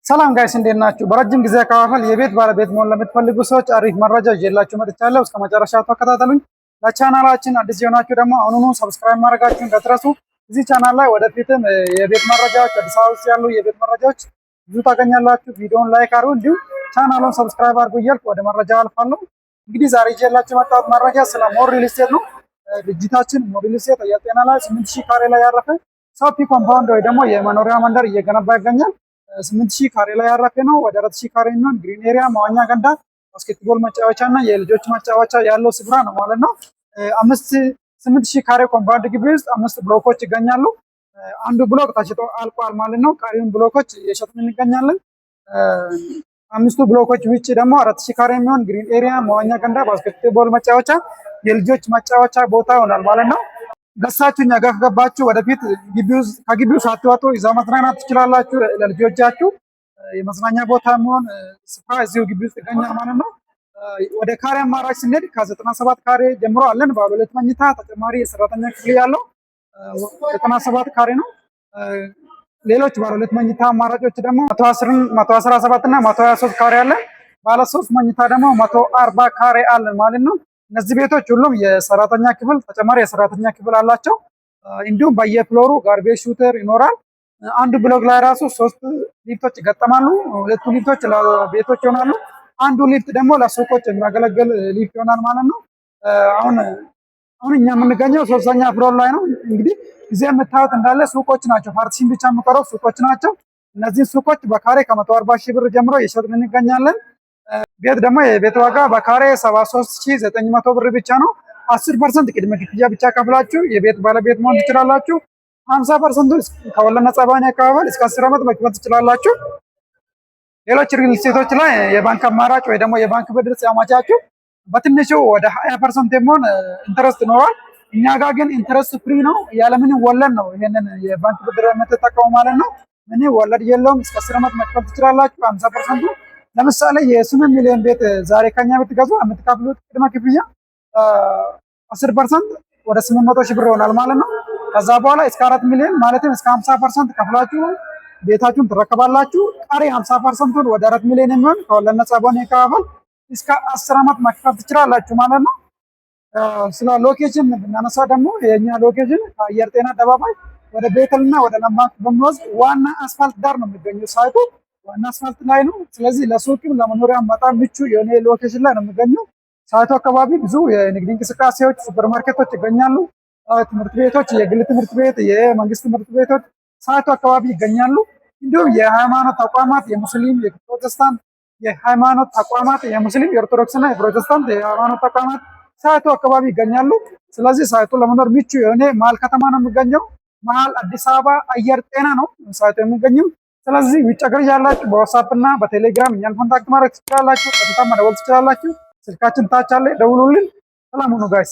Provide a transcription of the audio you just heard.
ሰላም ጋይስ እንዴት ናችሁ? በረጅም ጊዜ አከፋፈል የቤት ባለቤት መሆን ለምትፈልጉ ሰዎች አሪፍ መረጃ ይዤላችሁ መጥቻለሁ። እስከ መጨረሻው ተከታተሉኝ። ለቻናላችን አዲስ የሆናችሁ ደግሞ አሁኑኑ ሰብስክራይብ ማድረጋችሁን እንዳትረሱ። እዚህ ቻናል ላይ ወደፊትም የቤት መረጃዎች፣ አዲስ አበባ ውስጥ ያሉ የቤት መረጃዎች ብዙ ታገኛላችሁ። ቪዲዮውን ላይክ አድርጉ፣ እንዲሁም ቻናሉን ሰብስክራይብ አድርጉ እያልኩ ወደ መረጃ አልፋለሁ። እንግዲህ ዛሬ ይዤላችሁ የመጣሁት መረጃ ስለ ሞር ሪል ስቴት ነው። ድርጅታችን ሞር ሪል ስቴት የጤና ላይ 8000 ካሬ ላይ ያረፈ ሰፊ ኮምፓውንድ ወይ ደግሞ የመኖሪያ መንደር እየገነባ ይገኛል። 8000 ካሬ ላይ ያረፈ ነው። ወደ 4000 ካሬ የሚሆን ግሪን ኤሪያ፣ መዋኛ ገንዳ፣ ባስኬትቦል መጫወቻ እና የልጆች መጫወቻ ያለው ስፍራ ነው ማለት ነው። 8000 ካሬ ኮምፓውንድ ግቢ ውስጥ 5 ብሎኮች ይገኛሉ። አንዱ ብሎክ ተሽጦ አልቋል ማለት ነው። ቀሪውን ብሎኮች እየሸጥን እንገኛለን። 5 ብሎኮች ውጭ ደግሞ 4000 ካሬ የሚሆን ግሪን ኤሪያ፣ መዋኛ ገንዳ፣ ባስኬትቦል መጫወቻ፣ የልጆች መጫወቻ ቦታ ይሆናል ማለት ነው። ገሳችሁ እኛ ጋር ከገባችሁ ወደፊት ከግቢው ሳትወጡ ይዛ መዝናናት ትችላላችሁ። ለልጆቻችሁ የመዝናኛ ቦታ የሚሆን ስፍራ እዚሁ ግቢ ውስጥ ይገኛል ማለት ነው። ወደ ካሬ አማራጭ ስንሄድ ከ97 ካሬ ጀምሮ አለን። ባለ 2 መኝታ ተጨማሪ የሰራተኛ ክፍል ያለው 97 ካሬ ነው። ሌሎች ባለ 2 መኝታ አማራጮች ደግሞ 117 እና 123 ካሬ አለን። ባለ 3 መኝታ ደግሞ 140 ካሬ አለን ማለት ነው። እነዚህ ቤቶች ሁሉም የሰራተኛ ክፍል ተጨማሪ የሰራተኛ ክፍል አላቸው። እንዲሁም በየፍሎሩ ጋርቤጅ ሹተር ይኖራል። አንዱ ብሎክ ላይ ራሱ 3 ሊፍቶች ይገጠማሉ። 2 ሊፍቶች ለቤቶች ይሆናሉ። አንዱ ሊፍት ደግሞ ለሱቆች የሚያገለግል ሊፍት ይሆናል ማለት ነው። አሁን እኛ የምንገኘው 3ኛ ፍሎር ላይ ነው። እንግዲህ እዚህ የምታዩት እንዳለ ሱቆች ናቸው። ፓርቲሽን ብቻ የሚቀረው ሱቆች ናቸው። እነዚህ ሱቆች በካሬ ከ140 ሺህ ብር ጀምሮ እየሸጥን እንገኛለን። ቤት ደግሞ የቤት ዋጋ በካሬ 73900 ብር ብቻ ነው። 10% ቅድመ ክፍያ ብቻ ከፍላችሁ የቤት ባለቤት መሆን ትችላላችሁ። 50% ከወለድ ነፃ በሆነ አከፋፈል እስከ 10 ዓመት መክፈል ትችላላችሁ። ሌሎች ሪል ስቴቶች ላይ የባንክ አማራጭ ወይ ደግሞ የባንክ ብድር ሲያመቻቹ በትንሹ ወደ 20% የሚሆን ኢንተረስት ይኖራል። እኛ ጋር ግን ኢንተረስት ፍሪ ነው፣ ያለምንም ወለድ ነው ይሄንን የባንክ ብድር የምትጠቀሙ ማለት ነው። ምንም ወለድ የለውም። እስከ 10 ዓመት መክፈል ትችላላችሁ። 50% ለምሳሌ የ8 ሚሊዮን ቤት ዛሬ ከኛ ብትገዙ የምትከፍሉት ቅድመ ክፍያ 10% ወደ 800 ሺህ ብር ይሆናል ማለት ነው። ከዛ በኋላ እስከ 4 ሚሊዮን ማለትም እስከ 50% ከፍላችሁ ቤታችሁን ትረከባላችሁ። ቀሪ 50%ን ወደ 4 ሚሊዮን የሚሆን ከወለድ ነፃ በሆነ አከፋፈል እስከ 10 ዓመት መክፈል ትችላላችሁ ማለት ነው። ስለ ሎኬሽን ብናነሳ ደግሞ የኛ ሎኬሽን ከአየር ጤና አደባባይ ወደ ቤተልና ወደ ለማት በሚወስድ ዋና አስፋልት ዳር ነው የሚገኘው። ሳይቱ ዋና አስፋልት ላይ ነው። ስለዚህ ለሱቅም ለመኖሪያም በጣም ምቹ የሆነ ሎኬሽን ላይ ነው የሚገኘው። ሳይቱ አካባቢ ብዙ የንግድ እንቅስቃሴዎች፣ ሱፐርማርኬቶች ይገኛሉ። ትምህርት ቤቶች፣ የግል ትምህርት ቤት፣ የመንግስት ትምህርት ቤቶች ሳይቱ አካባቢ ይገኛሉ። እንዲሁም የሃይማኖት ተቋማት የሙስሊም፣ የፕሮቴስታንት የሃይማኖት ተቋማት የሙስሊም፣ የኦርቶዶክስና የፕሮቴስታንት የሃይማኖት ተቋማት ሳይቱ አካባቢ ይገኛሉ። ስለዚህ ሳይቱ ለመኖር ምቹ የሆነ መሀል ከተማ ነው የሚገኘው። መሀል አዲስ አበባ አየር ጤና ነው ሳይቱ የሚገኘው። ስለዚህ ውጭ ሀገር ያላችሁ በዋትስአፕ እና በቴሌግራም እኛን ኮንታክት ማድረግ ትችላላችሁ። ቀጥታ መደወል ትችላላችሁ። ስልካችን ታች አለ፣ ደውሉልን። ሰላም ሁኑ ጋይስ።